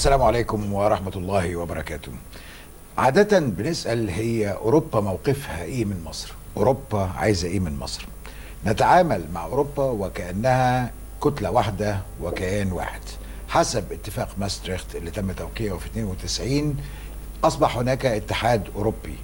السلام عليكم ورحمة الله وبركاته. عادة بنسأل هي أوروبا موقفها إيه من مصر؟ أوروبا عايزة إيه من مصر؟ نتعامل مع أوروبا وكأنها كتلة واحدة وكيان واحد. حسب اتفاق ماستريخت اللي تم توقيعه في 92 أصبح هناك اتحاد أوروبي،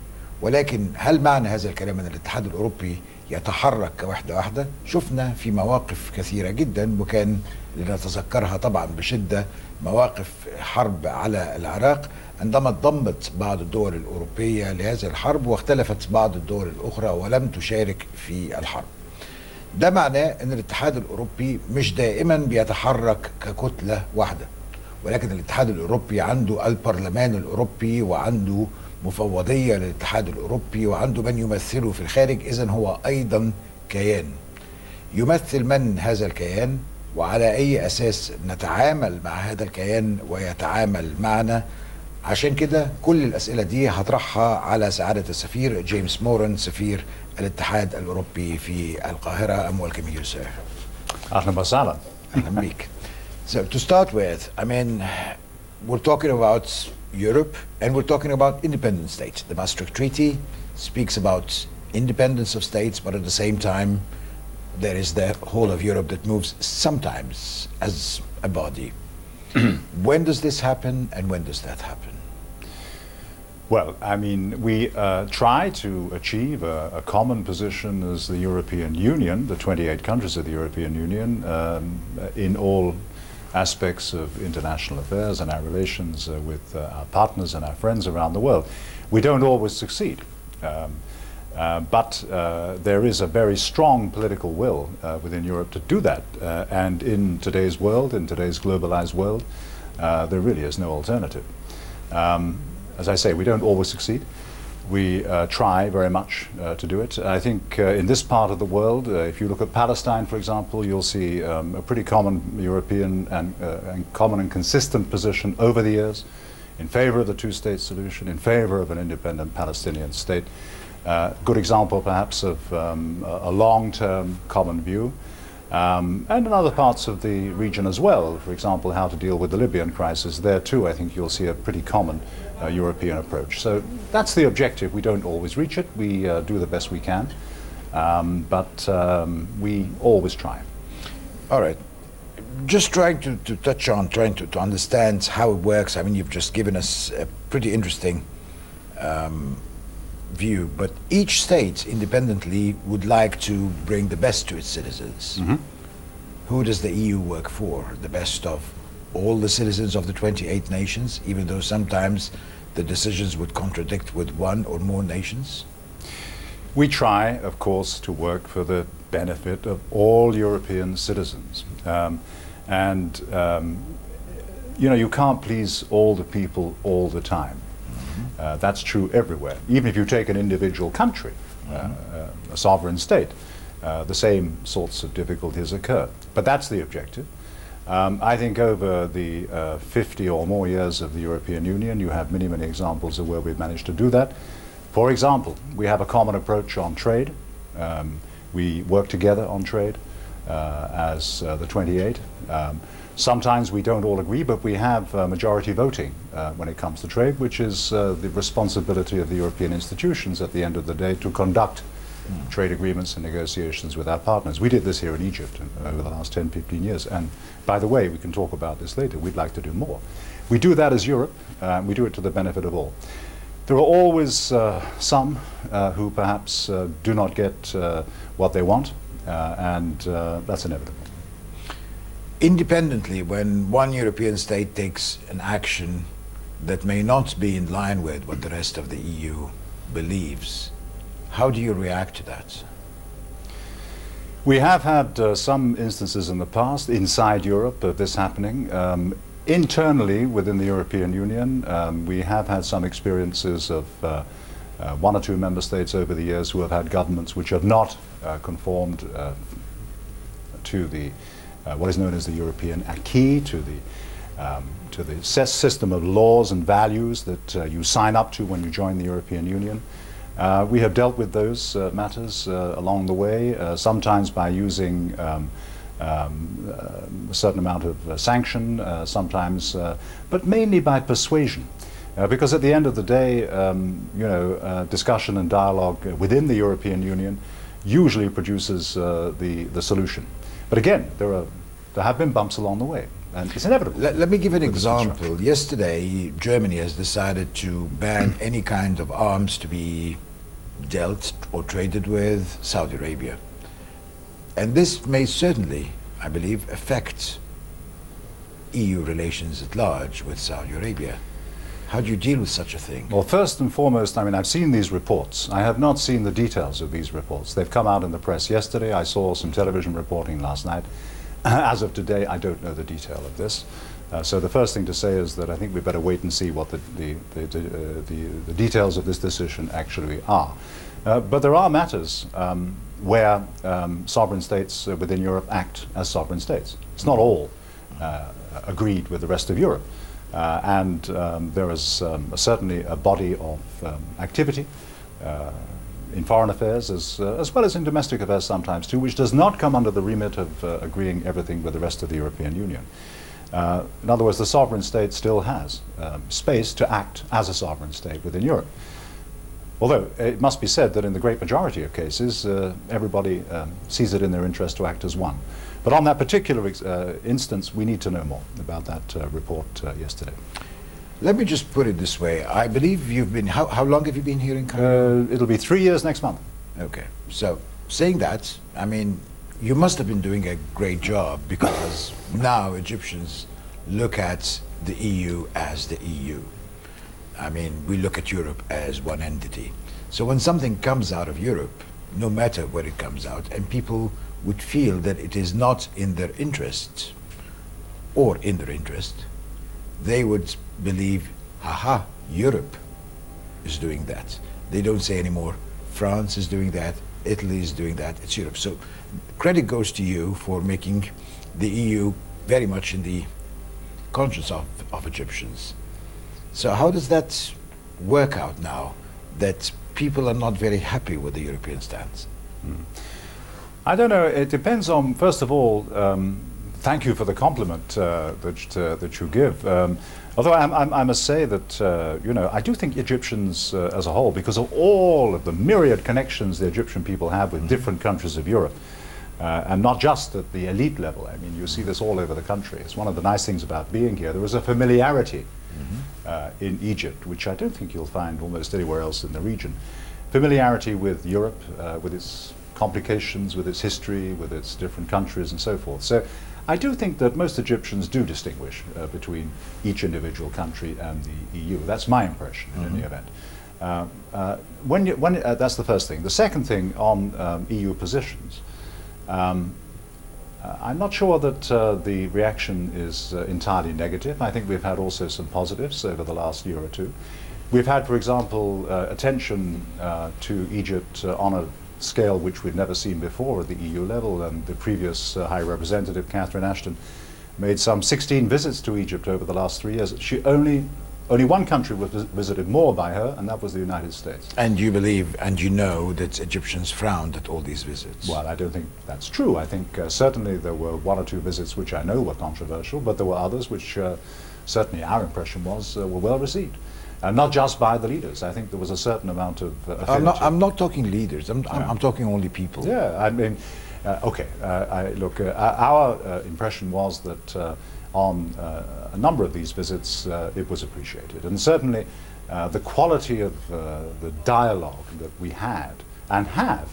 ولكن هل معنى هذا الكلام أن الاتحاد الأوروبي يتحرك كوحدة واحدة؟ شفنا في مواقف كثيرة جدا وكان لنتذكرها طبعا بشدة مواقف حرب على العراق عندما انضمت بعض الدول الأوروبية لهذه الحرب واختلفت بعض الدول الأخرى ولم تشارك في الحرب. ده معناه أن الاتحاد الأوروبي مش دائما بيتحرك ككتلة واحدة، ولكن الاتحاد الأوروبي عنده البرلمان الأوروبي وعنده مفوضية للاتحاد الأوروبي وعنده من يمثله في الخارج. إذن هو أيضا كيان. يمثل من هذا الكيان وعلى أي أساس نتعامل مع هذا الكيان ويتعامل معنا؟ عشان كده كل الأسئلة دي هطرحها على سعادة السفير جيمس موران سفير الاتحاد الأوروبي في القاهرة. I'm welcoming you, sir. أهلا وسهلا. أهلا بيك. So to start with, I mean, we're talking about Europe and we're talking about independent states. The Maastricht Treaty speaks about independence of states, but at the same time there is the whole of Europe that moves sometimes as a body. When does this happen and when does that happen? Well, I mean, we try to achieve a common position as the European Union, the 28 countries of the European Union, in all aspects of international affairs and our relations with our partners and our friends around the world. We don't always succeed, but there is a very strong political will within Europe to do that. And in today's world, in today's globalized world, there really is no alternative. As I say, we don't always succeed. We try very much to do it. I think in this part of the world, if you look at Palestine, for example, you'll see a pretty common European and common and consistent position over the years in favor of the two-state solution, in favor of an independent Palestinian state. Good example, perhaps, of a long-term common view. And in other parts of the region as well, for example, how to deal with the Libyan crisis. There too, I think you'll see a pretty common European approach. So that's the objective. We don't always reach it. We do the best we can, but we always try. All right. Just trying to touch on, trying to understand how it works. I mean, you've just given us a pretty interesting view, but each state independently would like to bring the best to its citizens. Mm-hmm. Who does the EU work for? The best of all the citizens of the 28 nations, even though sometimes the decisions would contradict with one or more nations? We try, of course, to work for the benefit of all European citizens. You know, you can't please all the people all the time. That's true everywhere. Even if you take an individual country, a sovereign state, the same sorts of difficulties occur. But that's the objective. I think over the 50 or more years of the European Union, you have many, many examples of where we've managed to do that. For example, we have a common approach on trade. We work together on trade as the 28. Sometimes we don't all agree, but we have majority voting when it comes to trade, which is the responsibility of the European institutions at the end of the day to conduct trade agreements and negotiations with our partners. We did this here in Egypt over the last 10, 15 years. And by the way, we can talk about this later. We'd like to do more. We do that as Europe. We do it to the benefit of all. There are always some who perhaps do not get what they want, and that's inevitable. Independently, when one European state takes an action that may not be in line with what the rest of the EU believes, how do you react to that? We have had some instances in the past inside Europe of this happening. Internally within the European Union, we have had some experiences of one or two member states over the years who have had governments which have not conformed to the what is known as the European acquis, to the system of laws and values that you sign up to when you join the European Union. We have dealt with those matters along the way, sometimes by using a certain amount of sanction, sometimes, but mainly by persuasion. Because at the end of the day, discussion and dialogue within the European Union usually produces the solution. But again, there have been bumps along the way, and it's inevitable. Let me give an example. Yesterday, Germany has decided to ban any kind of arms to be dealt or traded with Saudi Arabia. And this may certainly, I believe, affect EU relations at large with Saudi Arabia. How do you deal with such a thing? Well, first and foremost, I mean, I've seen these reports. I have not seen the details of these reports. They've come out in the press yesterday. I saw some television reporting last night. As of today, I don't know the detail of this. So the first thing to say is that I think we better wait and see what the details of this decision actually are. But there are matters where sovereign states within Europe act as sovereign states. It's not all agreed with the rest of Europe. And there is certainly a body of activity in foreign affairs as well as in domestic affairs sometimes too, which does not come under the remit of agreeing everything with the rest of the European Union. In other words, the sovereign state still has space to act as a sovereign state within Europe. Although it must be said that in the great majority of cases, everybody sees it in their interest to act as one. But on that particular instance, we need to know more about that report yesterday. Let me just put it this way. I believe you've been, how long have you been here in Cairo? It'll be 3 years next month. Okay. So saying that, I mean, you must have been doing a great job, because now Egyptians look at the EU as the EU. I mean, we look at Europe as one entity. So when something comes out of Europe, no matter where it comes out, and people would feel that it is not in their interest or in their interest, they would believe, haha, Europe is doing that. They don't say anymore, France is doing that, Italy is doing that, it's Europe. So credit goes to you for making the EU very much in the conscience of Egyptians. So how does that work out now, that people are not very happy with the European stance? I don't know. It depends on, first of all, thank you for the compliment that you give. Although I must say that, I do think Egyptians as a whole, because of all of the myriad connections the Egyptian people have with different countries of Europe, and not just at the elite level. I mean, you see this all over the country. It's one of the nice things about being here. There is a familiarity in Egypt, which I don't think you'll find almost anywhere else in the region. Familiarity with Europe, with its complications, with its history, with its different countries and so forth. So I do think that most Egyptians do distinguish between each individual country and the EU. That's my impression in any event. That's the first thing. The second thing on EU positions, I'm not sure that the reaction is entirely negative. I think we've had also some positives over the last year or two. We've had, for example, attention to Egypt on a scale which we've never seen before at the EU level, and the previous High Representative, Catherine Ashton, made some 16 visits to Egypt over the last 3 years. Only one country was visited more by her, and that was the United States. And you believe, and you know, that Egyptians frowned at all these visits? Well, I don't think that's true. I think certainly there were 1 or 2 visits which I know were controversial, but there were others which certainly our impression was were well received. Not just by the leaders. I think there was a certain amount of affinity. I'm not talking leaders. I'm talking only people. Yeah, I mean, okay. Look, our impression was that on a number of these visits, it was appreciated. And certainly the quality of the dialogue that we had and have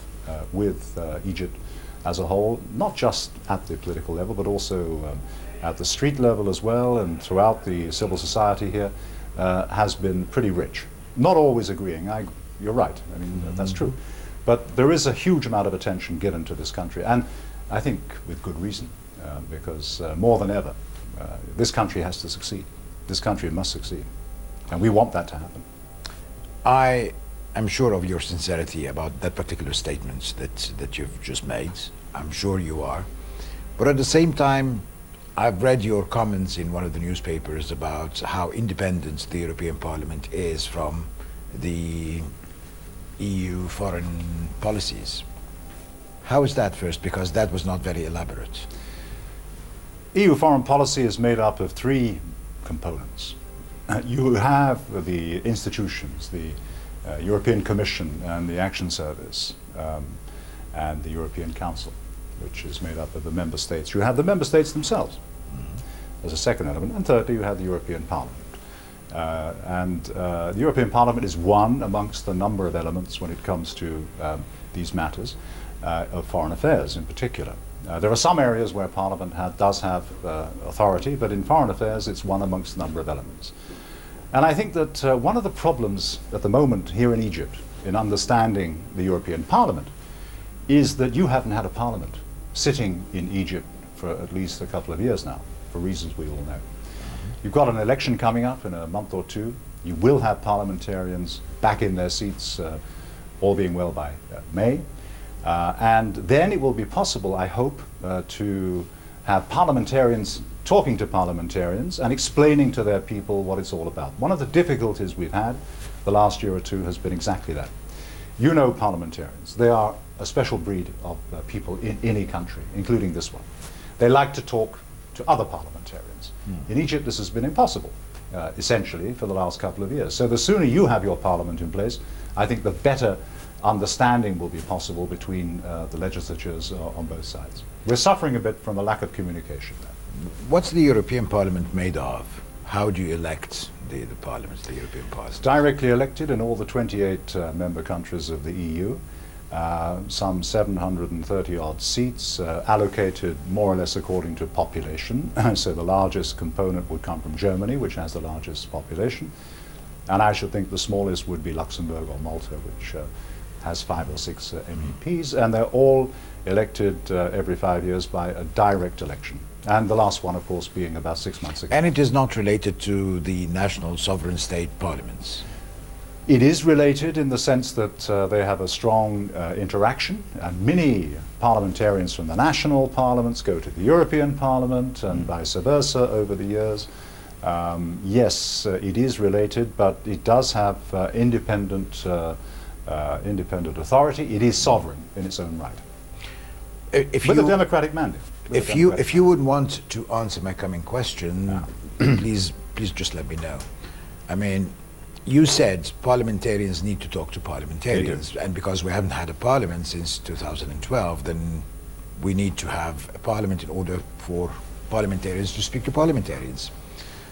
with Egypt as a whole, not just at the political level, but also at the street level as well, and throughout the civil society here, has been pretty rich. Not always agreeing, you're right, I mean, that's true. But there is a huge amount of attention given to this country, and I think with good reason, because more than ever, this country has to succeed. This country must succeed, and we want that to happen. I am sure of your sincerity about that particular statement that you've just made. I'm sure you are. But at the same time, I've read your comments in one of the newspapers about how independent the European Parliament is from the EU foreign policies. How is that first? Because that was not very elaborate. EU foreign policy is made up of three components. You have the institutions, the European Commission and the Action Service, and the European Council, which is made up of the member states. You have the member states themselves as a second element, and thirdly you have the European Parliament. The European Parliament is one amongst a number of elements when it comes to these matters of foreign affairs in particular. There are some areas where Parliament does have authority, but in foreign affairs it's one amongst a number of elements. And I think that one of the problems at the moment here in Egypt in understanding the European Parliament is that you haven't had a parliament sitting in Egypt for at least a couple of years now, for reasons we all know. You've got an election coming up in a month or two. You will have parliamentarians back in their seats, all being well, by May. And then it will be possible, I hope, to have parliamentarians talking to parliamentarians and explaining to their people what it's all about. One of the difficulties we've had the last year or two has been exactly that. You know parliamentarians. They are a special breed of people in any country, including this one. They like to talk to other parliamentarians. In Egypt this has been impossible, essentially, for the last couple of years. So the sooner you have your parliament in place, I think the better understanding will be possible between the legislatures on both sides. We're suffering a bit from a lack of communication there. What's the European Parliament made of? How do you elect the Parliament, the European Parliament? It's directly elected in all the 28 member countries of the EU. Some 730 odd seats, allocated more or less according to population. So the largest component would come from Germany, which has the largest population. And I should think the smallest would be Luxembourg or Malta, which has 5 or 6 MEPs. And they're all elected every 5 years by a direct election. And the last one, of course, being about 6 months ago. And it is not related to the national sovereign state parliaments? It is related in the sense that they have a strong interaction, and many parliamentarians from the national parliaments go to the European Parliament and vice versa over the years. Yes, it is related, but it does have independent authority. It is sovereign in its own right, with a democratic mandate. If you would want to answer my coming question, please just let me know. I mean, you said parliamentarians need to talk to parliamentarians, and because we haven't had a parliament since 2012, then we need to have a parliament in order for parliamentarians to speak to parliamentarians.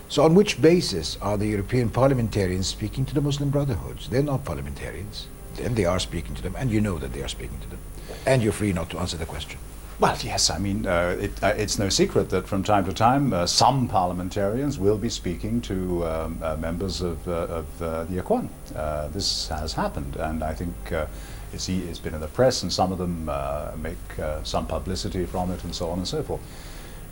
So on which basis are the European parliamentarians speaking to the Muslim Brotherhoods? They're not parliamentarians, and they are speaking to them, and you know that they are speaking to them. And you're free not to answer the question. Well, yes, I mean, it's no secret that from time to time some parliamentarians will be speaking to members of the Ikhwan. This has happened, and I think it's been in the press, and some of them make some publicity from it and so on and so forth.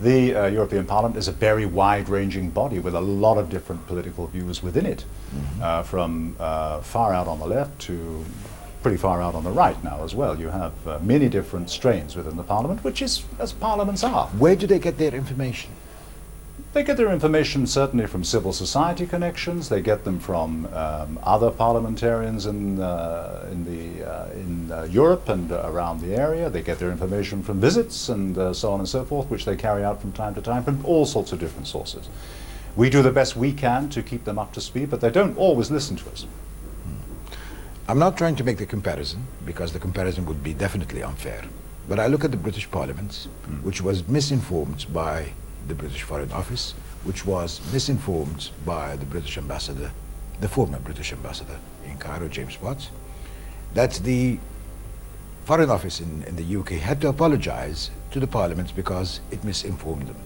The European Parliament is a very wide-ranging body with a lot of different political views within it, from far out on the left to pretty far out on the right now as well. You have many different strains within the Parliament, which is as parliaments are. Where do they get their information? They get their information certainly from civil society connections. They get them from other parliamentarians in Europe and around the area. They get their information from visits and so on and so forth, which they carry out from time to time from all sorts of different sources. We do the best we can to keep them up to speed, but they don't always listen to us. I'm not trying to make the comparison, because the comparison would be definitely unfair. But I look at the British Parliament, which was misinformed by the British Foreign Office, which was misinformed by the British ambassador, the former British ambassador in Cairo, James, that the Foreign Office in the UK had to apologize to the Parliament because it misinformed them.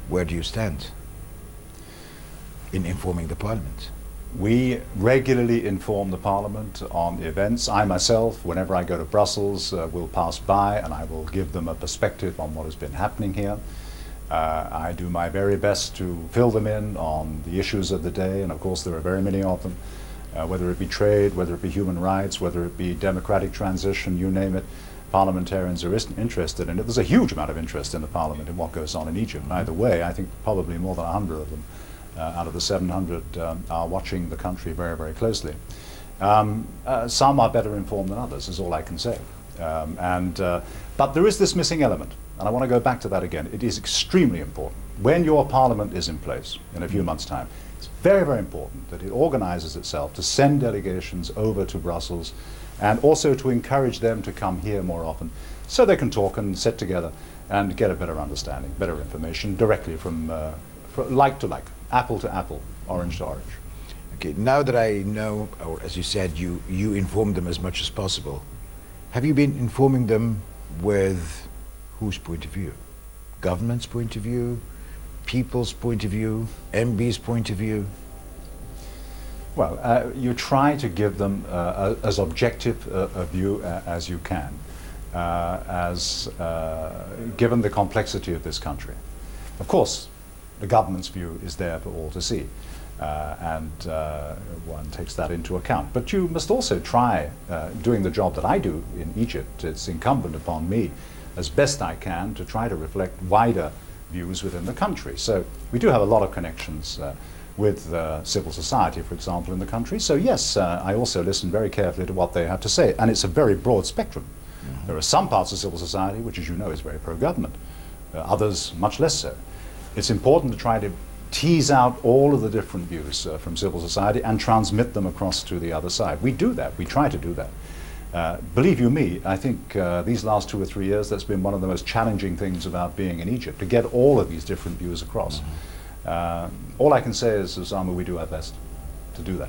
Where do you stand in informing the Parliament? We regularly inform the Parliament on events. I myself, whenever I go to Brussels, will pass by and I will give them a perspective on what has been happening here. I do my very best to fill them in on the issues of the day, and of course there are very many of them, whether it be trade, whether it be human rights, whether it be democratic transition, you name it. Parliamentarians are interested in it. There's a huge amount of interest in the Parliament in what goes on in Egypt. Either way, I think probably more than 100 of them out of the 700 are watching the country very, very closely. Some are better informed than others, is all I can say. But there is this missing element. and I want to go back to that again, it is extremely important. When your parliament is in place in a few months' time, it's very, very important that it organizes itself to send delegations over to Brussels and also to encourage them to come here more often so they can talk and sit together and get a better understanding, better information directly from like to like, apple to apple, orange to orange. Okay, now that I know, or as you said, you inform them as much as possible, have you been informing them with whose point of view? Government's point of view, people's point of view, MB's point of view? Well, you try to give them as objective a view as you can, given the complexity of this country. Of course, the government's view is there for all to see, and one takes that into account. But you must also try, doing the job that I do in Egypt, it's incumbent upon me, as best I can, to try to reflect wider views within the country. So we do have a lot of connections with civil society, for example, in the country. So yes, I also listen very carefully to what they have to say, and it's a very broad spectrum. Mm-hmm. There are some parts of civil society which, as you know, is very pro-government, others much less so. It's important to try to tease out all of the different views from civil society and transmit them across to the other side. We do that, we try to do that. Believe you me, I think these last 2 or 3 years, that's been one of the most challenging things about being in Egypt, to get all of these different views across. Mm-hmm. All I can say is, Osama, we do our best to do that.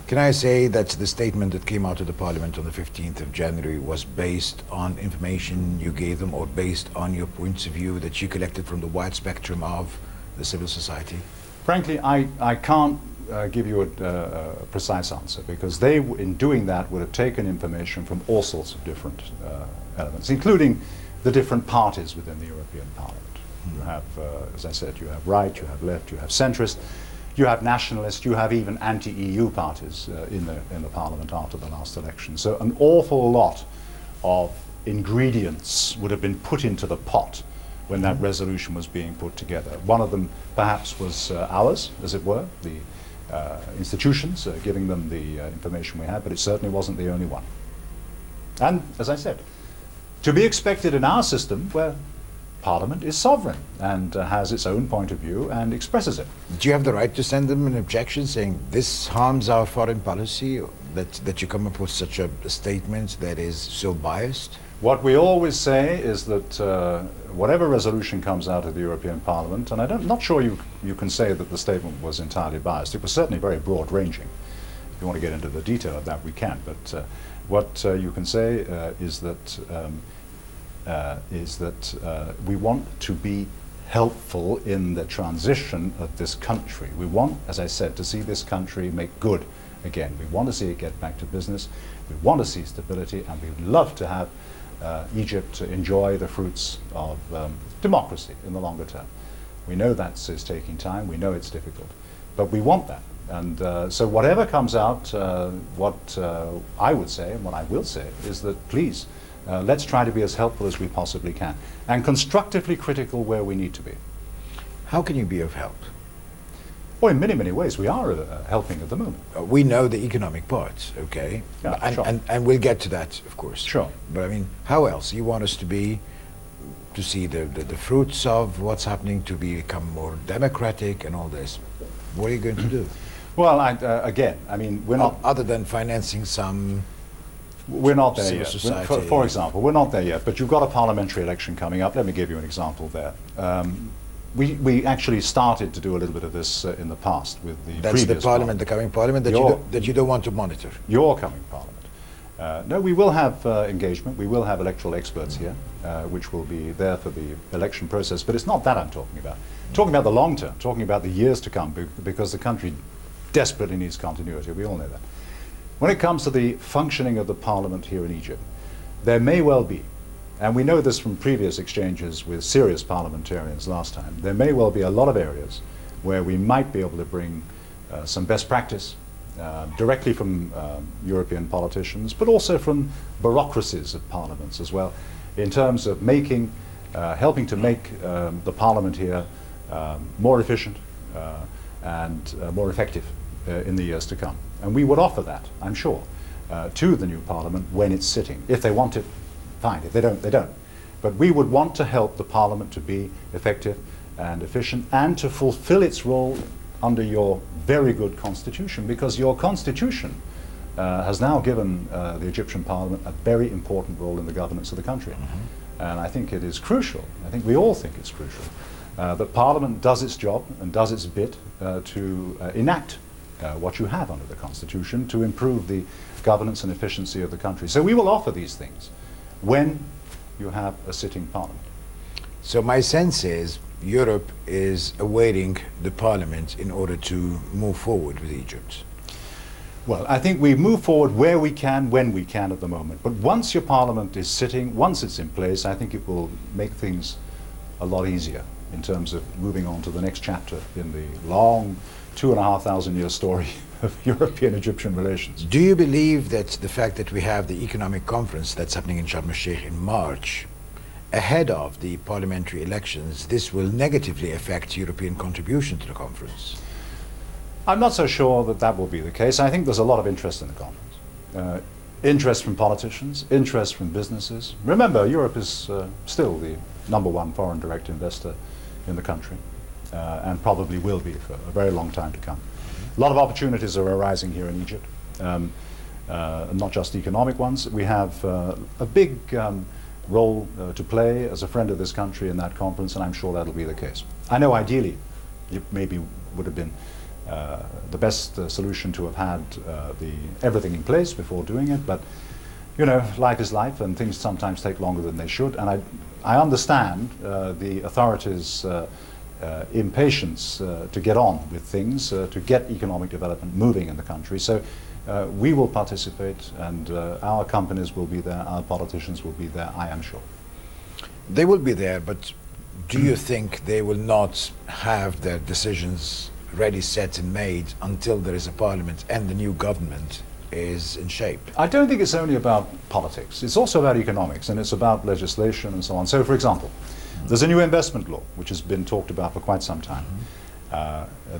Can I say that the statement that came out of the Parliament on the 15th of January was based on information you gave them, or based on your points of view that you collected from the wide spectrum of the civil society? Frankly, I can't give you a precise answer, because they, in doing that, would have taken information from all sorts of different elements, including the different parties within the European Parliament. You have, as I said, you have right, you have left, you have centrist, you have nationalist, you have even anti-EU parties in the Parliament after the last election. So an awful lot of ingredients would have been put into the pot when that resolution was being put together. One of them perhaps was ours, as it were, the institutions giving them the information we had, but it certainly wasn't the only one. And, as I said, to be expected in our system, where Parliament is sovereign and has its own point of view and expresses it. Do you have the right to send them an objection saying this harms our foreign policy, that you come up with such a statement that is so biased? What we always say is that whatever resolution comes out of the European Parliament, and I'm not sure you can say that the statement was entirely biased, it was certainly very broad-ranging. If you want to get into the detail of that, we can, but what you can say is that we want to be helpful in the transition of this country. We want, as I said, to see this country make good again. We want to see it get back to business. We want to see stability, and we would love to have Egypt enjoy the fruits of democracy in the longer term. We know that is taking time. We know it's difficult, but we want that. And so whatever comes out, what I would say and what I will say is that please, let's try to be as helpful as we possibly can, and constructively critical where we need to be. How can you be of help? Well, in many, many ways, we are helping at the moment. We know the economic part, okay? Yeah, and, sure. and we'll get to that, of course. Sure. But I mean, how else? You want us to see the fruits of what's happening, to become more democratic and all this. What are you going to do? Well, again, I mean, we're not... Other than financing some... We're not there yet. Society. For example, we're not there yet, but you've got a parliamentary election coming up. Let me give you an example there. We actually started to do a little bit of this in the past with the That's previous the parliament, the coming parliament, that you don't want to monitor. Your coming parliament. No, we will have engagement. We will have electoral experts here, which will be there for the election process. But it's not that I'm talking about. I'm talking about the long term, talking about the years to come, because the country desperately needs continuity. We all know that. When it comes to the functioning of the parliament here in Egypt, there may well be, and we know this from previous exchanges with serious parliamentarians last time, there may well be a lot of areas where we might be able to bring some best practice directly from European politicians, but also from bureaucracies of parliaments as well, in terms of making, helping to make the parliament here more efficient and more effective in the years to come. And we would offer that, I'm sure, to the new parliament when it's sitting. If they want it, fine. If they don't, they don't. But we would want to help the Parliament to be effective and efficient and to fulfill its role under your very good constitution, because your constitution has now given the Egyptian Parliament a very important role in the governance of the country. And I think it is crucial, I think we all think it's crucial, that Parliament does its job and does its bit to enact what you have under the Constitution to improve the governance and efficiency of the country. So we will offer these things when you have a sitting Parliament. So my sense is Europe is awaiting the Parliament in order to move forward with Egypt. Well, I think we move forward where we can, when we can at the moment. But once your Parliament is sitting, once it's in place, I think it will make things a lot easier in terms of moving on to the next chapter in the long 2,500-year story of European-Egyptian relations. Do you believe that the fact that we have the economic conference that's happening in Sharm el-Sheikh in March, ahead of the parliamentary elections, this will negatively affect European contribution to the conference? I'm not so sure that that will be the case. I think there's a lot of interest in the conference. Interest from politicians, interest from businesses. Remember, Europe is still the #1 foreign direct investor in the country, and probably will be for a very long time to come. A lot of opportunities are arising here in Egypt, not just economic ones. We have a big role to play as a friend of this country in that conference, and I'm sure that'll be the case. I know ideally it maybe would have been the best solution to have had everything in place before doing it, but you know, life is life and things sometimes take longer than they should, and I understand the authorities' impatience to get on with things, to get economic development moving in the country. So we will participate, and our companies will be there, our politicians will be there, I am sure. They will be there, but do you think they will not have their decisions ready, set and made until there is a parliament and the new government is in shape? I don't think it's only about politics. It's also about economics, and it's about legislation and so on. So, for example, there's a new investment law which has been talked about for quite some time.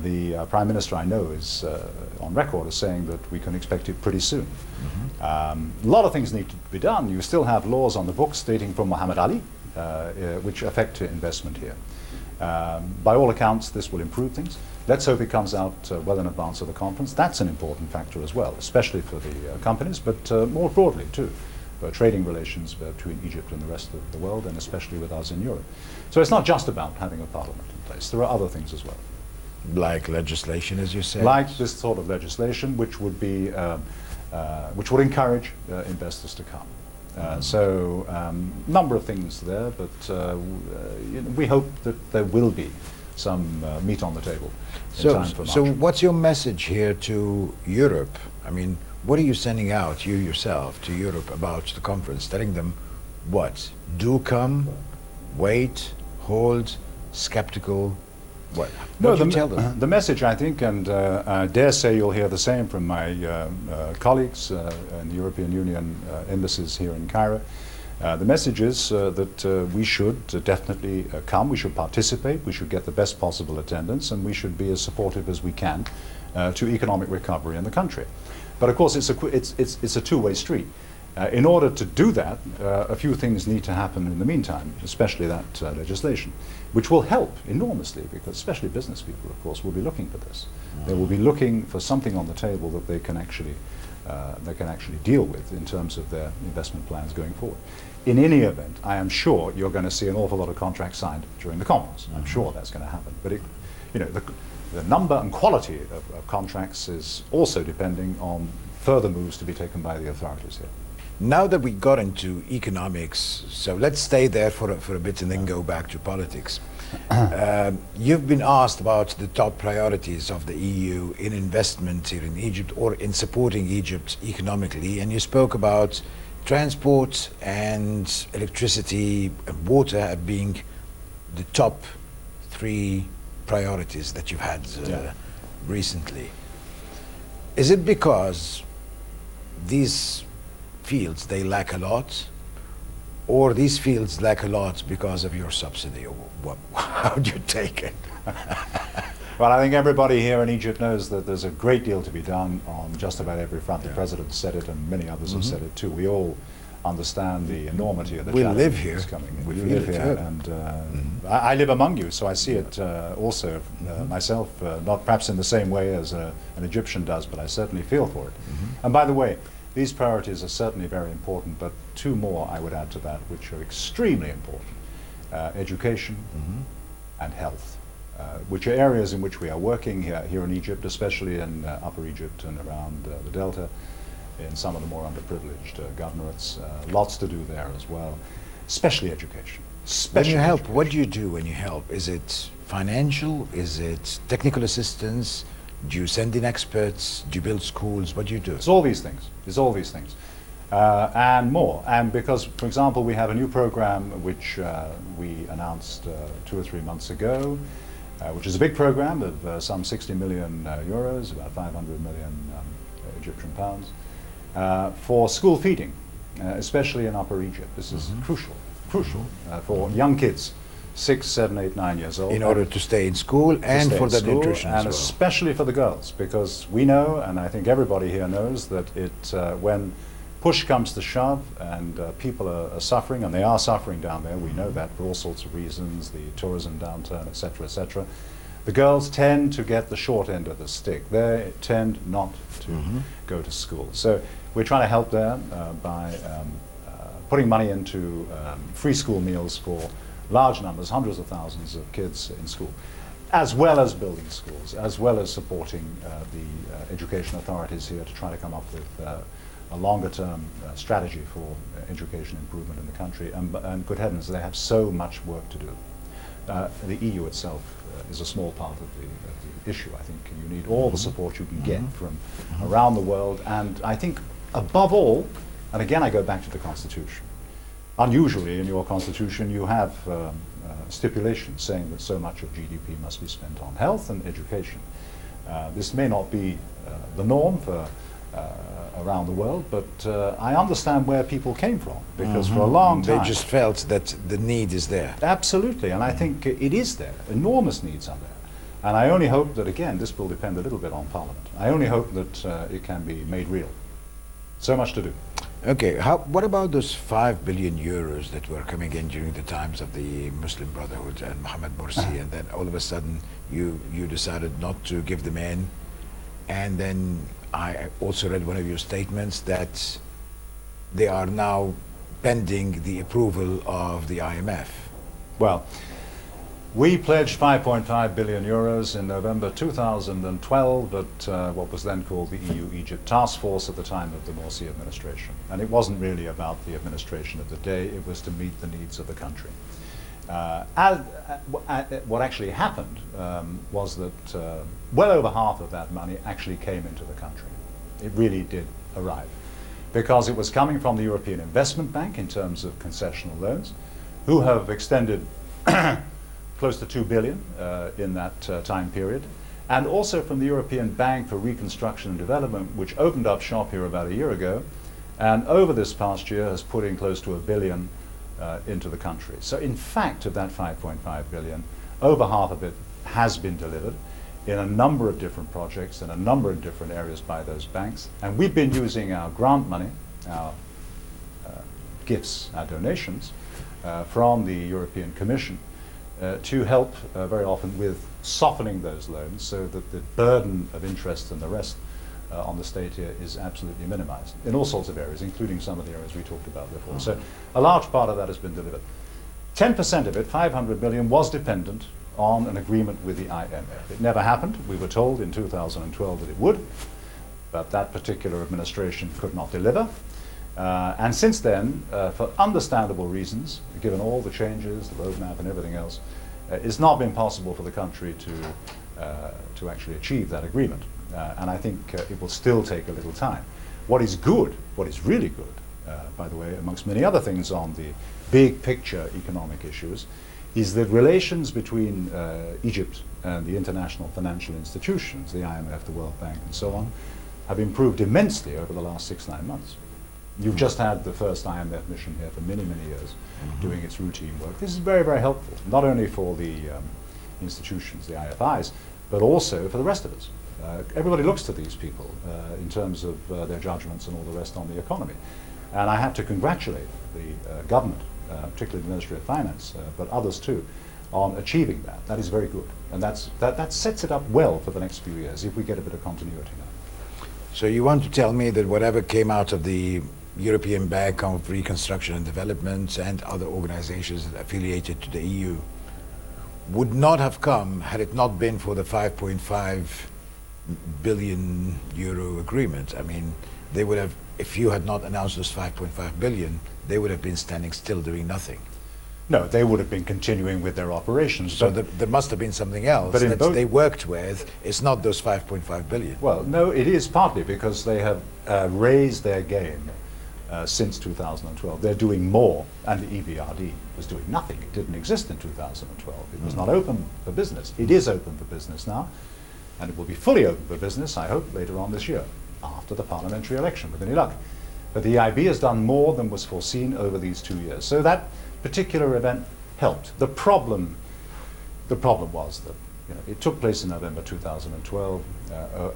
The Prime Minister, I know, is on record as saying that we can expect it pretty soon. A lot of things need to be done. You still have laws on the books dating from Muhammad Ali, which affect investment here. By all accounts, this will improve things. Let's hope it comes out well in advance of the conference. That's an important factor as well, especially for the companies, but more broadly too, for trading relations between Egypt and the rest of the world, and especially with us in Europe. So it's not just about having a parliament in place. There are other things as well. Like legislation, as you said? Like this sort of legislation, which would be, which would encourage investors to come. So number of things there, but we hope that there will be some meat on the table in time for March. So what's your message here to Europe? I mean, what are you sending out, you yourself, to Europe about the conference, telling them what? Do come, wait, hold, skeptical? What do you tell them? The message, I think, and I dare say you'll hear the same from my colleagues in the European Union embassies here in Cairo. The message is that we should definitely come, we should participate, we should get the best possible attendance, and we should be as supportive as we can to economic recovery in the country. But of course, it's a two-way street. In order to do that, a few things need to happen in the meantime, especially that legislation, which will help enormously, because especially business people, of course, will be looking for this. They will be looking for something on the table that they can actually deal with in terms of their investment plans going forward. In any event, I am sure you're going to see an awful lot of contracts signed during the conference. I'm sure that's going to happen. But the number and quality of contracts is also depending on further moves to be taken by the authorities here. Now that we got into economics, so let's stay there for a bit and then go back to politics. You've been asked about the top priorities of the EU in investment here in Egypt or in supporting Egypt economically, and you spoke about transport and electricity and water being the top 3 priorities that you've had recently. Is it because these fields, they lack a lot, or these fields lack a lot because of your subsidy? Or how do you take it? Well, I think everybody here in Egypt knows that there's a great deal to be done on just about every front. The President said it, and many others have said it too. We all understand the enormity of the We challenge live here. that's coming in. We You feel live it, here, yeah. and I live among you, so I see it also myself, not perhaps in the same way as an Egyptian does, but I certainly feel for it. And by the way, these priorities are certainly very important, but two more I would add to that, which are extremely important. Education and health, which are areas in which we are working here in Egypt, especially in Upper Egypt and around the Delta, in some of the more underprivileged governorates. Lots to do there as well, especially education. When you help, what do you do when you help? Is it financial? Is it technical assistance? Do you send in experts? Do you build schools? What do you do? It's all these things. It's all these things. And more. And because, for example, we have a new program which we announced 2 or 3 months ago, which is a big program of some 60 million euros, about 500 million Egyptian pounds, for school feeding, especially in Upper Egypt. This is crucial for young kids, 6, 7, 8, 9 years old. In order to stay in school and for the nutrition as and well. especially for the girls, because we know, and I think everybody here knows, that when push comes to shove and people are suffering, and they are suffering down there, we know that for all sorts of reasons, the tourism downturn, etc., the girls tend to get the short end of the stick. They tend not to go to school. So we're trying to help there by putting money into free school meals for large numbers, hundreds of thousands of kids in school, as well as building schools, as well as supporting the education authorities here to try to come up with a longer-term strategy for education improvement in the country. And good heavens, they have so much work to do. The EU itself is a small part of the issue. I think you need all the support you can get from around the world. And I think, above all, and again I go back to the Constitution, unusually in your Constitution you have stipulations saying that so much of GDP must be spent on health and education. This may not be the norm for around the world, but I understand where people came from, because for a long time they just felt that the need is there. Absolutely, and I think it is there. Enormous needs are there. And I only hope that, again, this will depend a little bit on Parliament. I only hope that it can be made real. So much to do. Okay, what about those 5 billion euros that were coming in during the times of the Muslim Brotherhood and Mohammed Morsi, and then all of a sudden you decided not to give them in, and then I also read one of your statements that they are now pending the approval of the IMF. Well, we pledged 5.5 billion euros in November 2012 at what was then called the EU-Egypt Task Force at the time of the Morsi administration. And it wasn't really about the administration of the day, it was to meet the needs of the country. What actually happened was that well over half of that money actually came into the country. It really did arrive, because it was coming from the European Investment Bank in terms of concessional loans, who have extended close to 2 billion in that time period, and also from the European Bank for Reconstruction and Development, which opened up shop here about a year ago, and over this past year has put in close to 1 billion into the country. So in fact, of that 5.5 billion, over half of it has been delivered in a number of different projects in a number of different areas by those banks. And we've been using our grant money, our gifts, our donations from the European Commission to help very often with softening those loans so that the burden of interest and the rest on the state here is absolutely minimized in all sorts of areas, including some of the areas we talked about before. So a large part of that has been delivered. 10% of it, 500 billion, was dependent on an agreement with the IMF. It never happened. We were told in 2012 that it would, but that particular administration could not deliver. And since then, for understandable reasons, given all the changes, the roadmap and everything else, it's not been possible for the country to actually achieve that agreement. And I think it will still take a little time. What is good, what is really good, by the way, amongst many other things on the big picture economic issues, is that relations between Egypt and the international financial institutions, the IMF, the World Bank, and so on, have improved immensely over the last 6-9 months. You've just had the first IMF mission here for many, many years, doing its routine work. This is very, very helpful, not only for the institutions, the IFIs, but also for the rest of us. Everybody looks to these people in terms of their judgments and all the rest on the economy. And I have to congratulate the government, particularly the Ministry of Finance, but others too, on achieving that. That is very good. And that sets it up well for the next few years if we get a bit of continuity now. So you want to tell me that whatever came out of the European Bank of Reconstruction and Development and other organizations affiliated to the EU would not have come had it not been for the 5.5 billion euro agreement? I mean, they would have, if you had not announced this 5.5 billion, they would have been standing still doing nothing. No, they would have been continuing with their operations. So there must have been something else that they worked with. It's not those 5.5 billion. Well, no, it is partly because they have raised their game since 2012. They're doing more, and the EBRD was doing nothing. It didn't exist in 2012. It was not open for business. It is open for business now, and it will be fully open for business, I hope, later on this year, after the parliamentary election, with any luck. But the EIB has done more than was foreseen over these 2 years. So that particular event helped. The problem was that it took place in November 2012,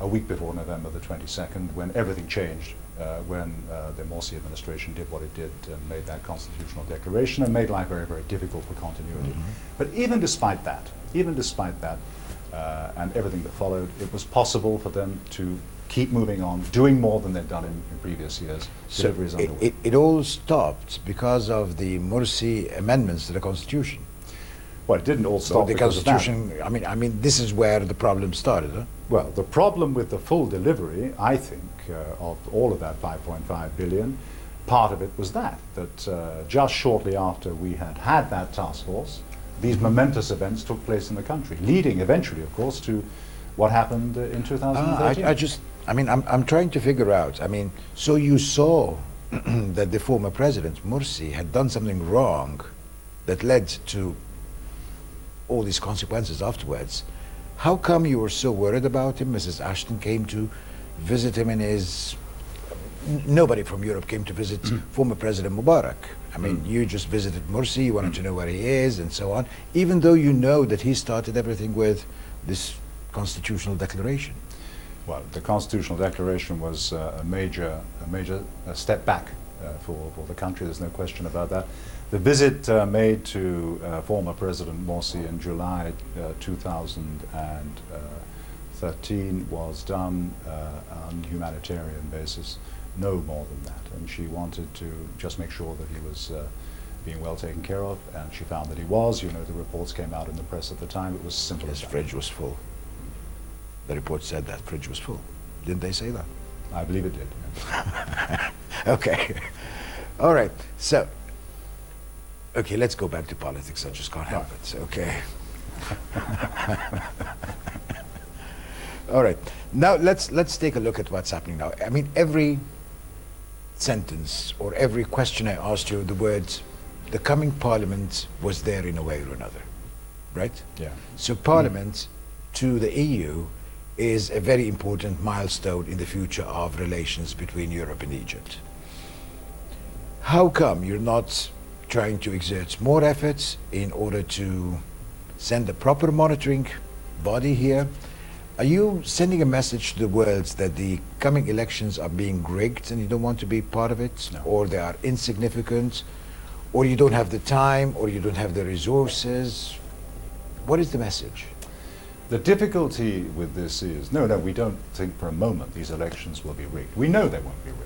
a week before November the 22nd, when everything changed, when the Morsi administration did what it did and made that constitutional declaration and made life very, very difficult for continuity. But even despite that, and everything that followed, it was possible for them to keep moving on, doing more than they've done in previous years. So it all stopped because of the Morsi amendments to the Constitution. Well, it didn't all stop the because Constitution. Of that. I mean, this is where the problem started. Huh? Well, the problem with the full delivery, I think, of all of that 5.5 billion, part of it was that just shortly after we had that task force, these momentous events took place in the country, leading eventually, of course, to what happened in 2013. I'm trying to figure out, so you saw that the former president, Morsi, had done something wrong that led to all these consequences afterwards. How come you were so worried about him? Mrs. Ashton came to visit him in his... Nobody from Europe came to visit former President Mubarak. You just visited Morsi, you wanted to know where he is and so on, even though you know that he started everything with this constitutional declaration. Well, the constitutional declaration was a major step back for the country. There's no question about that. The visit made to former President Morsi in July 2013 was done on a humanitarian basis, no more than that. And she wanted to just make sure that he was being well taken care of, and she found that he was. The reports came out in the press at the time. It was simple as his that. fridge was full. The report said that fridge was full. Didn't they say that? I believe it did. Yes. Okay. All right. So, okay, let's go back to politics. I just can't help it. Okay. All right. Now let's take a look at what's happening now. Every sentence or every question I asked you, the words, the coming parliament was there in a way or another, right? Yeah. So parliament to the EU is a very important milestone in the future of relations between Europe and Egypt. How come you're not trying to exert more efforts in order to send a proper monitoring body here? Are you sending a message to the world that the coming elections are being rigged and you don't want to be part of it? No. Or they are insignificant? Or you don't have the time? Or you don't have the resources? What is the message? The difficulty with this is, no, we don't think for a moment these elections will be rigged. We know they won't be rigged.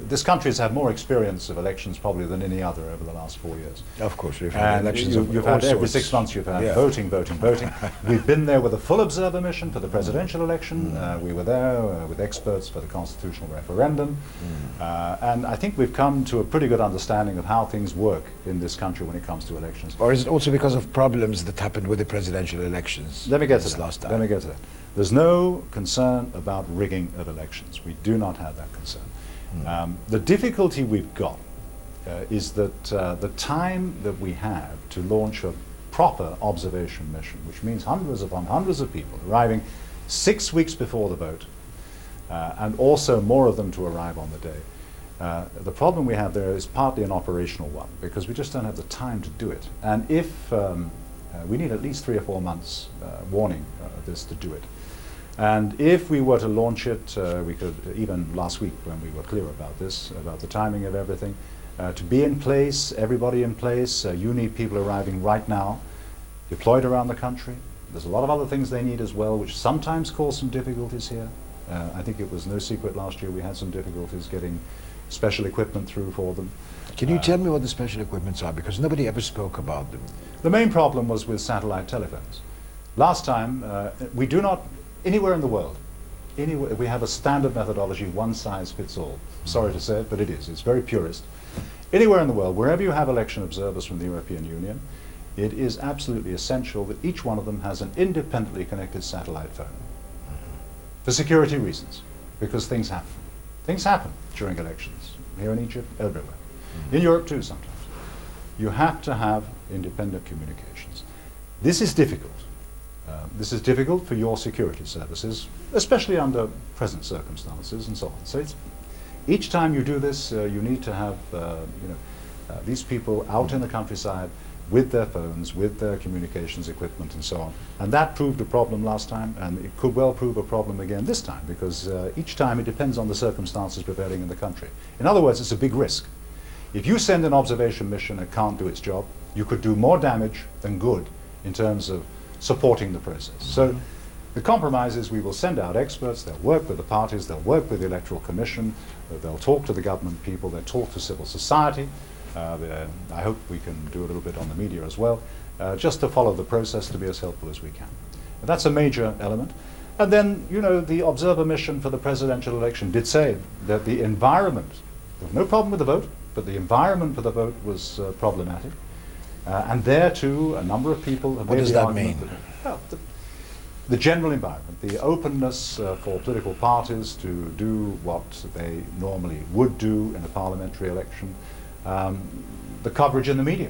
This country has had more experience of elections probably than any other over the last 4 years. Of course, we've had elections of you've all had every sorts. 6 months you've had voting. We've been there with a full observer mission for the presidential election. We were there with experts for the constitutional referendum. And I think we've come to a pretty good understanding of how things work in this country when it comes to elections. Or is it also because of problems that happened with the presidential elections? Let me get to this that. last time. Let me get to that. There's no concern about rigging of elections. We do not have that concern. The difficulty we've got is that the time that we have to launch a proper observation mission, which means hundreds upon hundreds of people arriving 6 weeks before the vote, and also more of them to arrive on the day. The problem we have there is partly an operational one, because we just don't have the time to do it. And if we need at least 3 or 4 months warning of this to do it. And if we were to launch it, we could, even last week when we were clear about this, about the timing of everything, to be in place, everybody in place, you need people arriving right now, deployed around the country. There's a lot of other things they need as well, which sometimes cause some difficulties here. I think it was no secret last year we had some difficulties getting special equipment through for them. Can you tell me what the special equipments are? Because nobody ever spoke about them. The main problem was with satellite telephones. Last time, we do not, anywhere in the world, anywhere, we have a standard methodology, one size fits all. Sorry to say it, but it is. It's very purist. Anywhere in the world, wherever you have election observers from the European Union, it is absolutely essential that each one of them has an independently connected satellite phone. For security reasons, because things happen. Things happen during elections, here in Egypt, everywhere. In Europe too sometimes. You have to have independent communications. This is difficult. This is difficult for your security services, especially under present circumstances and so on. So each time you do this, you need to have these people out in the countryside with their phones, with their communications equipment and so on. And that proved a problem last time, and it could well prove a problem again this time, because each time it depends on the circumstances prevailing in the country. In other words, it's a big risk. If you send an observation mission that can't do its job, you could do more damage than good in terms of supporting the process. So the compromise is we will send out experts, they'll work with the parties, they'll work with the Electoral Commission, they'll talk to the government people, they'll talk to civil society. I hope we can do a little bit on the media as well, just to follow the process to be as helpful as we can. And that's a major element. And then, you know, the observer mission for the presidential election did say that the environment, there was no problem with the vote, but the environment for the vote was problematic. And there too, a number of people have What made does the that argument mean? Well, the general environment, the openness for political parties to do what they normally would do in a parliamentary election. The coverage in the media.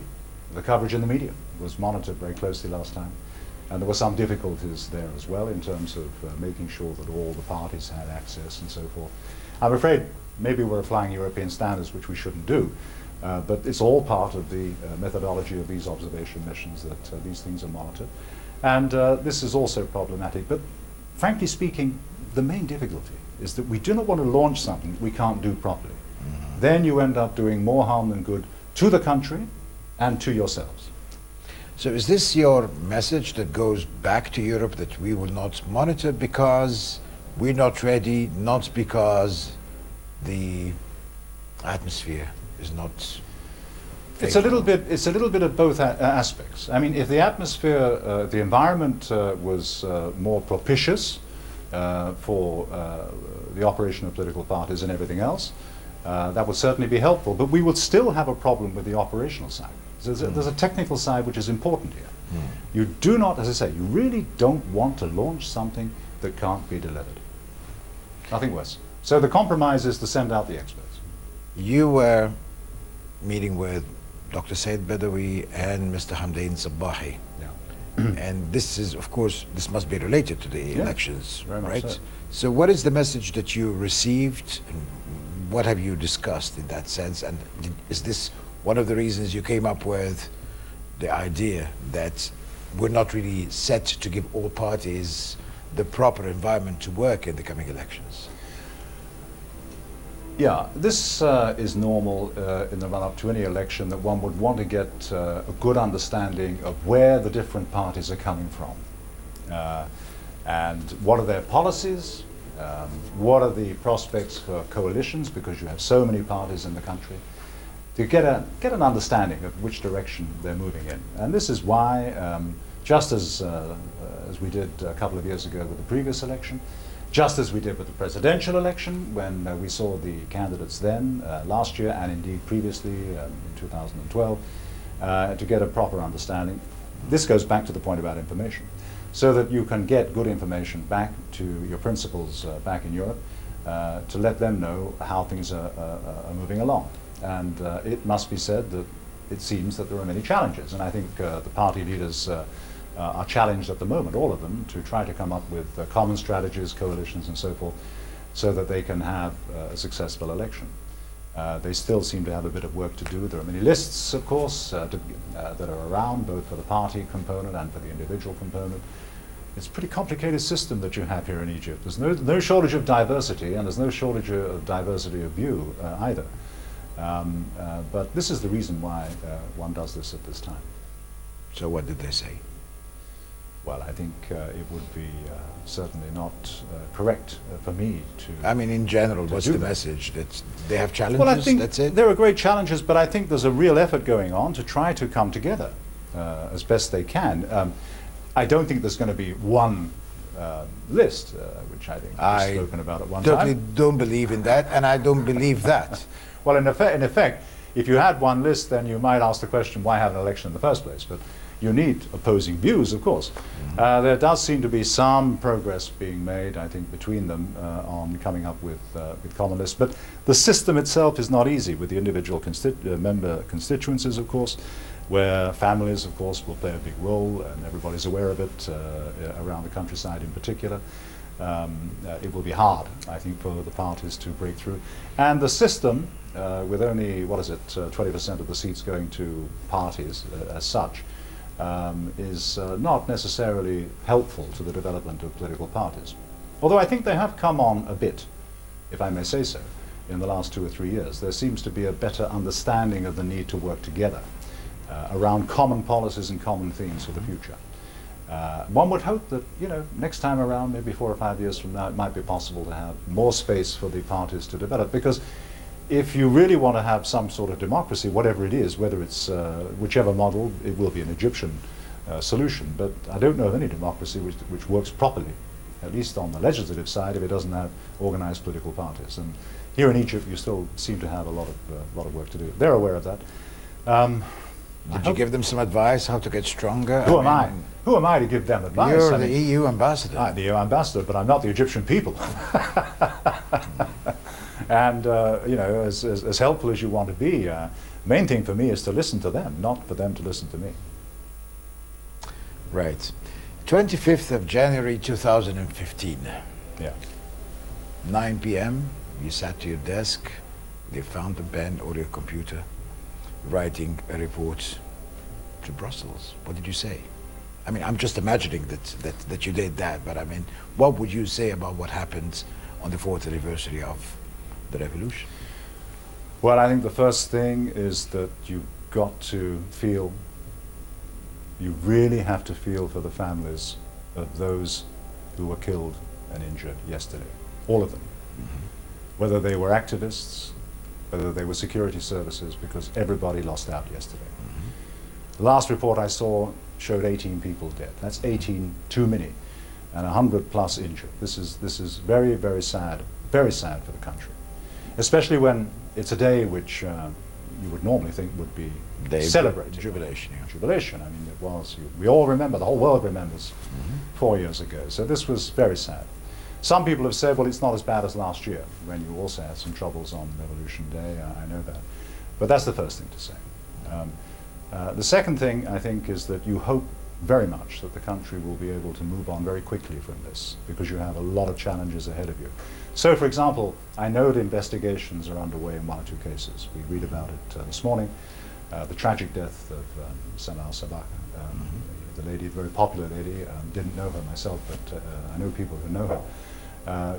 The coverage in the media was monitored very closely last time. And there were some difficulties there as well in terms of making sure that all the parties had access and so forth. I'm afraid maybe we're applying European standards, which we shouldn't do. But it's all part of the methodology of these observation missions that these things are monitored. And this is also problematic. But frankly speaking, the main difficulty is that we do not want to launch something that we can't do properly. Then you end up doing more harm than good to the country and to yourselves. So is this your message that goes back to Europe, that we will not monitor because we're not ready, not because the atmosphere is not favorable? It's a little bit of both aspects. I mean, if the atmosphere, the environment was more propitious for the operation of political parties and everything else, that would certainly be helpful, but we would still have a problem with the operational side. There's a technical side which is important here. You do not, as I say, you really don't want to launch something that can't be delivered. Nothing worse. So the compromise is to send out the experts. You were meeting with Dr. Said Badawi and Mr. Hamdain Sabahi. And this is, of course, this must be related to the elections, very much right? so. So what is the message that you received? And what have you discussed in that sense? And is this one of the reasons you came up with the idea that we're not really set to give all parties the proper environment to work in the coming elections? Yeah, this is normal in the run-up to any election, that one would want to get a good understanding of where the different parties are coming from. And what are their policies? What are the prospects for coalitions, because you have so many parties in the country, to get an understanding of which direction they're moving in. And this is why, just as we did a couple of years ago with the previous election, just as we did with the presidential election, when we saw the candidates then, last year, and indeed previously in 2012, to get a proper understanding. This goes back to the point about information, so that you can get good information back to your principals back in Europe, to let them know how things are moving along. And it must be said that it seems that there are many challenges, and I think the party leaders are challenged at the moment, all of them, to try to come up with common strategies, coalitions and so forth, so that they can have a successful election. They still seem to have a bit of work to do. There are many lists, of course, that are around, both for the party component and for the individual component. it's a pretty complicated system that you have here in Egypt. There's no shortage of diversity, and there's no shortage of diversity of view either. But this is the reason why one does this at this time. So what did they say? Well, I think it would be certainly not correct for me to... I mean, in general, what's the that. message? That they have challenges, Well, I think that's it? there are great challenges, but I think there's a real effort going on to try to come together as best they can. I don't think there's going to be one list, which I think was spoken about at one time. I totally don't believe in that, and I don't believe that. Well, in effect, if you had one list, then you might ask the question, why have an election in the first place? But you need opposing views, of course. There does seem to be some progress being made, I think, between them on coming up with common lists. But the system itself is not easy, with the individual member constituencies, of course, where families, of course, will play a big role, and everybody's aware of it around the countryside in particular. It will be hard, I think, for the parties to break through. And the system, with only, 20% of the seats going to parties as such, is not necessarily helpful to the development of political parties. Although I think they have come on a bit, if I may say so, in the last 2 or 3 years. There seems to be a better understanding of the need to work together around common policies and common themes for the future. One would hope that, next time around, maybe 4 or 5 years from now, it might be possible to have more space for the parties to develop, because if you really want to have some sort of democracy, whatever it is, whether it's whichever model, it will be an Egyptian solution. But I don't know of any democracy which works properly, at least on the legislative side, if it doesn't have organized political parties. And here in Egypt, you still seem to have a lot of work to do. They're aware of that. Did you give them some advice how to get stronger? Who am I? Who am I to give them advice? You're the EU ambassador. I'm the EU ambassador, but I'm not the Egyptian people. And as helpful as you want to be, main thing for me is to listen to them, not for them to listen to me. Right. 25th of January 2015. Yeah. 9 p.m. You sat to your desk, you found a pen or your computer, writing a report to Brussels. What did you say? I mean, I'm just imagining that you did that, but I mean, what would you say about what happened on the 4th anniversary of the revolution? Well, I think the first thing is that you've got to feel, you really have to feel for the families of those who were killed and injured yesterday. All of them. Whether they were activists, whether they were security services, because everybody lost out yesterday. The last report I saw showed 18 people dead. That's 18 too many, and 100 plus injured. This is very, very sad for the country, especially when it's a day which you would normally think would be celebrated. Jubilation. Yeah. Jubilation. I mean, it was. We all remember. The whole world remembers 4 years ago. So this was very sad. Some people have said, well, it's not as bad as last year, when you also had some troubles on Revolution Day. I know that. But that's the first thing to say. The second thing, I think, is that you hope very much that the country will be able to move on very quickly from this, because you have a lot of challenges ahead of you. So, for example, I know that investigations are underway in 1 or 2 cases. We read about it this morning. The tragic death of Salah Sabaka, the lady, very popular lady. Didn't know her myself, but I know people who know her.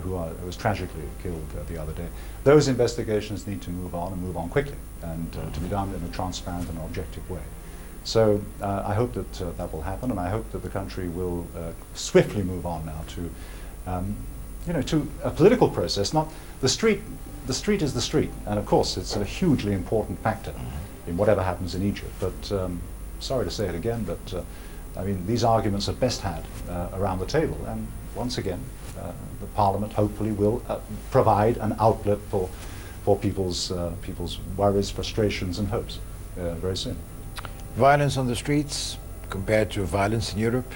Who was tragically killed the other day. Those investigations need to move on and move on quickly, and to be done in a transparent and objective way. So I hope that that will happen, and I hope that the country will swiftly move on now to, to a political process. Not the street. The street is the street, and of course it's a hugely important factor in whatever happens in Egypt. But sorry to say it again, but I mean, these arguments are best had around the table, and once again, the Parliament hopefully will provide an outlet for people's worries, frustrations, and hopes very soon. Violence on the streets compared to violence in Europe,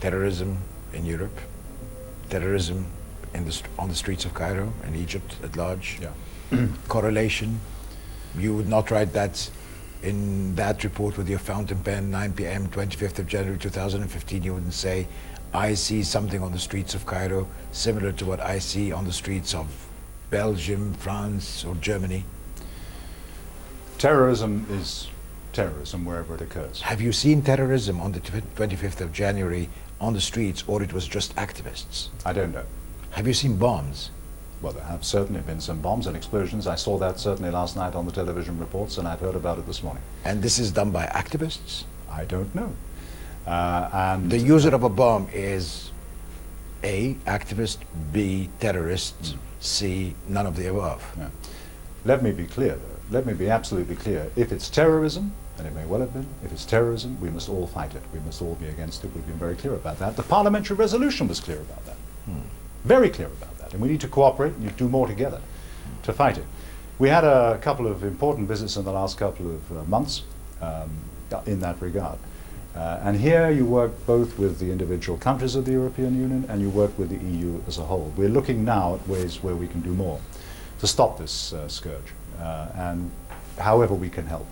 terrorism in Europe, terrorism on the streets of Cairo and Egypt at large. Yeah. Correlation. You would not write that in that report with your fountain pen, 9 p.m., 25th of January 2015. You wouldn't say, I see something on the streets of Cairo similar to what I see on the streets of Belgium, France, or Germany. Terrorism is terrorism wherever it occurs. Have you seen terrorism on the 25th of January on the streets, or it was just activists? I don't know. Have you seen bombs? Well, there have certainly been some bombs and explosions. I saw that certainly last night on the television reports, and I've heard about it this morning. And this is done by activists? I don't know. And the user of a bomb is A, activist, B, terrorist, C, none of the above. Yeah. Let me be clear, though. Let me be absolutely clear. If it's terrorism, and it may well have been, if it's terrorism, we must all fight it. We must all be against it. We've been very clear about that. The parliamentary resolution was clear about that. Very clear about that. And we need to cooperate and do more together to fight it. We had a couple of important visits in the last couple of months in that regard. And here you work both with the individual countries of the European Union and you work with the EU as a whole. We're looking now at ways where we can do more to stop this scourge, and however we can help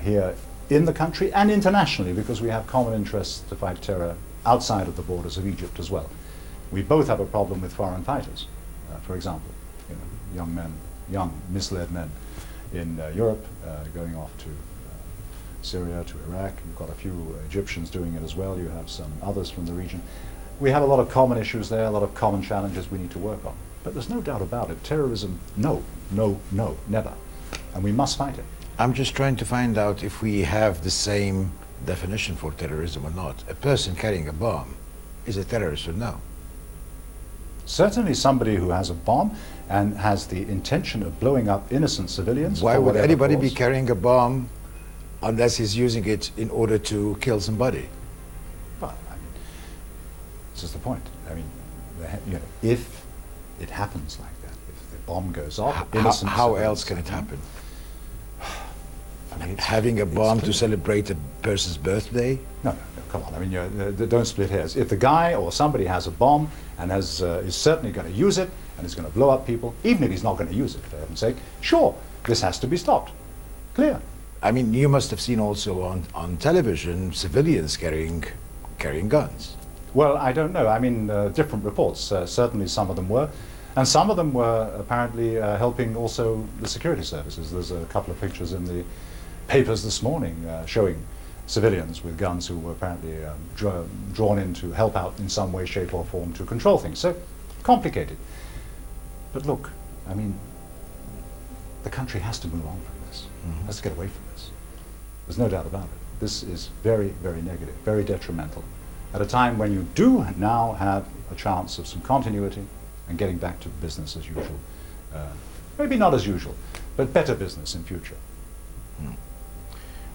here in the country and internationally, because we have common interests to fight terror outside of the borders of Egypt as well. We both have a problem with foreign fighters, for example, young men, young misled men in Europe going off to Syria, to Iraq. You've got a few Egyptians doing it as well. You have some others from the region. We have a lot of common issues there, a lot of common challenges we need to work on. But there's no doubt about it. Terrorism, no, no, no, never. And we must fight it. I'm just trying to find out if we have the same definition for terrorism or not. A person carrying a bomb is a terrorist or no? Certainly somebody who has a bomb and has the intention of blowing up innocent civilians. Why would anybody be carrying a bomb unless he's using it in order to kill somebody? Well, I mean, this is the point. I mean, if it happens like that, if the bomb goes off, how else can it happen? I mean, having a bomb to celebrate a person's birthday? No, come on. I mean, don't split hairs. If the guy or somebody has a bomb and is certainly going to use it and is going to blow up people, even if he's not going to use it, for heaven's sake, sure, this has to be stopped. Clear. I mean, you must have seen also on television civilians carrying guns. Well, I don't know. I mean, different reports. Certainly some of them were. And some of them were apparently helping also the security services. There's a couple of pictures in the papers this morning showing civilians with guns who were apparently drawn in to help out in some way, shape or form to control things. So, complicated. But look, I mean, the country has to move on from this. Has to get away from this. There's no doubt about it. This is very, very negative, very detrimental. At a time when you do now have a chance of some continuity and getting back to business as usual. Maybe not as usual, but better business in future.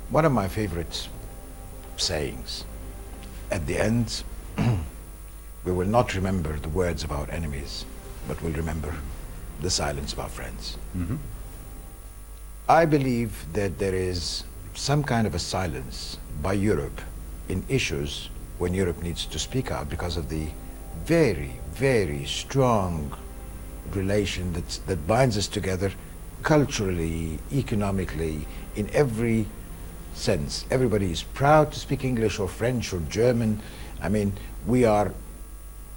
One of my favorite sayings, at the end, we will not remember the words of our enemies, but we'll remember the silence of our friends. I believe that there is some kind of a silence by Europe in issues when Europe needs to speak out because of the very, very strong relation that binds us together culturally, economically, in every sense. Everybody is proud to speak English or French or German. I mean, we are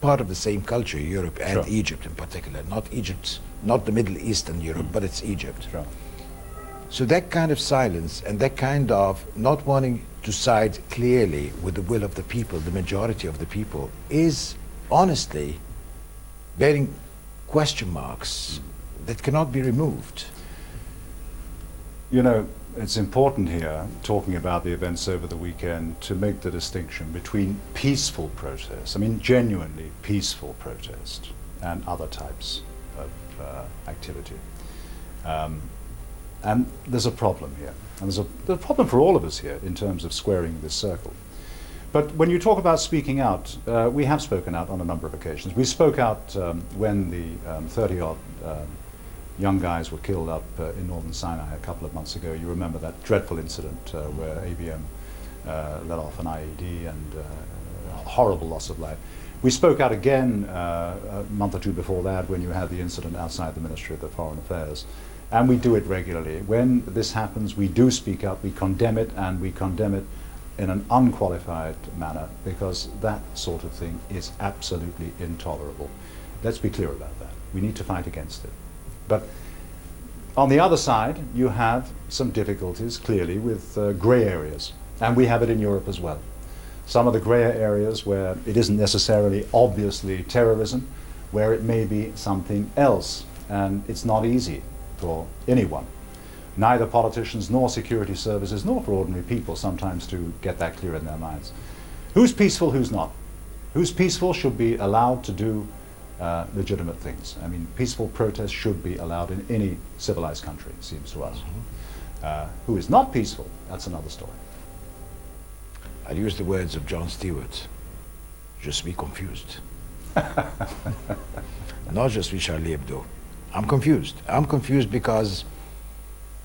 part of the same culture, Europe and Egypt in particular. Not Egypt, not the Middle Eastern Europe, but it's Egypt. So that kind of silence and that kind of not wanting to side clearly with the will of the people, the majority of the people, is honestly bearing question marks that cannot be removed. You know, it's important here, talking about the events over the weekend, to make the distinction between peaceful protest, I mean genuinely peaceful protest, and other types of activity. And there's a problem here, and there's a problem for all of us here in terms of squaring this circle. But when you talk about speaking out, we have spoken out on a number of occasions. We spoke out when the 30-odd young guys were killed up in northern Sinai a couple of months ago. You remember that dreadful incident where ABM let off an IED and a horrible loss of life. We spoke out again a month or two before that when you had the incident outside the Ministry of Foreign Affairs. And we do it regularly. When this happens, we do speak up, we condemn it, and we condemn it in an unqualified manner, because that sort of thing is absolutely intolerable. Let's be clear about that. We need to fight against it. But On the other side, you have some difficulties, clearly, with grey areas. And we have it in Europe as well. Some of the grayer areas where it isn't necessarily obviously terrorism, where it may be something else. And it's not easy for anyone, neither politicians nor security services, nor for ordinary people sometimes, to get that clear in their minds. Who's peaceful, who's not? Who's peaceful should be allowed to do legitimate things. I mean, peaceful protest should be allowed in any civilized country, it seems to us. Who is not peaceful, that's another story. I'll use the words of John Stewart. Je suis confused. Not je suis Charlie Hebdo. I'm confused. I'm confused because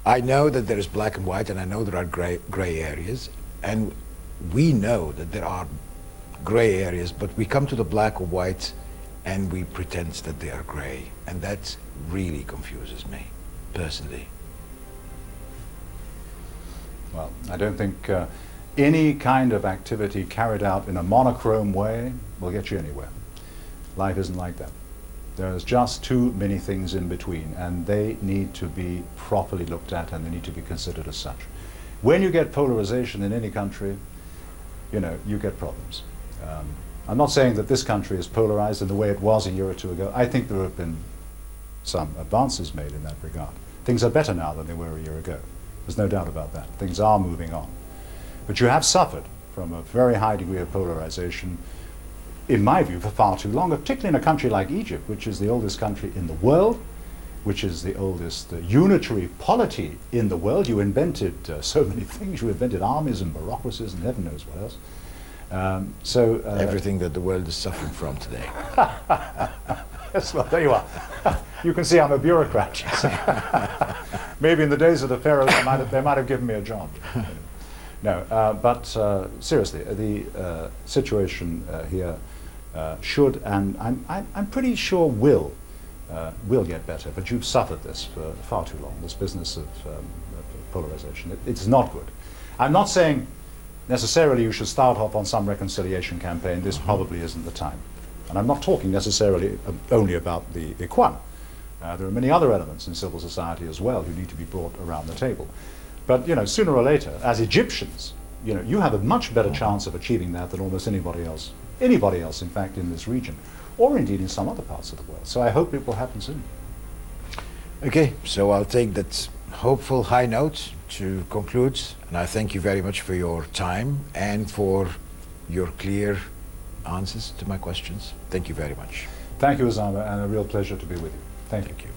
I know that there is black and white, and I know there are gray areas, and we know that there are gray areas, but we come to the black or white and we pretend that they are gray, and that really confuses me, personally. Well, I don't think any kind of activity carried out in a monochrome way will get you anywhere. Life isn't like that. There's just too many things in between, and they need to be properly looked at, and they need to be considered as such. When you get polarization in any country, you know, you get problems. I'm not saying that this country is polarized in the way it was a year or two ago. I think there have been some advances made in that regard. Things are better now than they were a year ago. There's no doubt about that. Things are moving on. But you have suffered from a very high degree of polarization, in my view, for far too long, particularly in a country like Egypt, which is the oldest country in the world, which is the oldest unitary polity in the world. You invented so many things. You invented armies and bureaucracies and heaven knows what else. Everything that the world is suffering from today. Yes, well, there you are. You can see I'm a bureaucrat. Maybe in the days of the pharaohs they might have given me a job. No, but seriously, the situation here should, and I'm pretty sure will get better. But you've suffered this for far too long. This business of polarization, it's not good. I'm not saying necessarily you should start off on some reconciliation campaign. This probably isn't the time. And I'm not talking necessarily only about the Ikhwan. There are many other elements in civil society as well who need to be brought around the table. But, you know, sooner or later, as Egyptians, you know, you have a much better chance of achieving that than almost anybody else, in fact, in this region, or indeed in some other parts of the world. So I hope it will happen soon. Okay, so I'll take that hopeful high note to conclude, and I thank you very much for your time and for your clear answers to my questions. Thank you very much. Thank you, Osama, and a real pleasure to be with you. Thank you.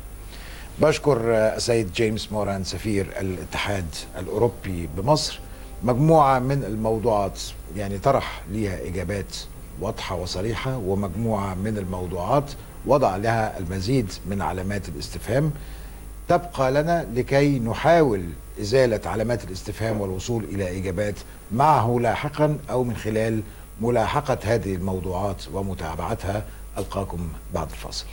بشكر السيد جيمس موران سفير الاتحاد الأوروبي بمصر. مجموعة من الموضوعات يعني طرح ليها إجابات واضحة وصريحة، ومجموعة من الموضوعات وضع لها المزيد من علامات الاستفهام. تبقى لنا لكي نحاول إزالة علامات الاستفهام والوصول إلى إجابات معه لاحقا، أو من خلال ملاحقة هذه الموضوعات ومتابعتها. ألقاكم بعد الفاصل.